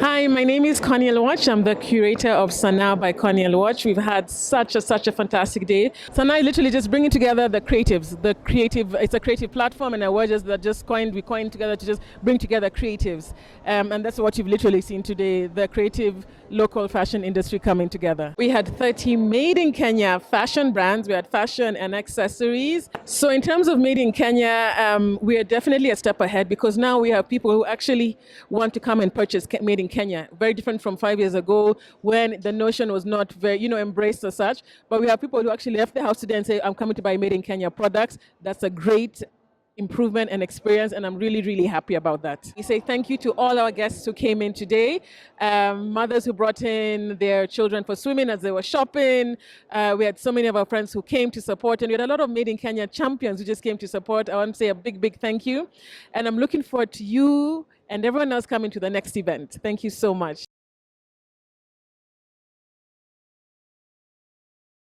Hi, my name is Connie Aluoch. I'm the curator of Sanaa by Connie Aluoch. We've had such a fantastic day. Sanaa is literally just bringing together the creatives. It's a creative platform, and we coined together to just bring together creatives. And that's what you've literally seen today, the creative local fashion industry coming together. We had 30 made in Kenya fashion brands. We had fashion and accessories. So in terms of made in Kenya, we are definitely a step ahead because now we have people who actually want to come and purchase made in Kenya. Very different from 5 years ago when the notion was not very, embraced as such. But we have people who actually left the house today and say, I'm coming to buy made in Kenya products. That's a great improvement and experience, and I'm really happy about that. We say thank you to all our guests who came in today, mothers who brought in their children for swimming as they were shopping. We had so many of our friends who came to support, and we had a lot of Made in Kenya champions who just came to support. I want to say a big thank you, and I'm looking forward to you and everyone else coming to the next event. Thank you so much.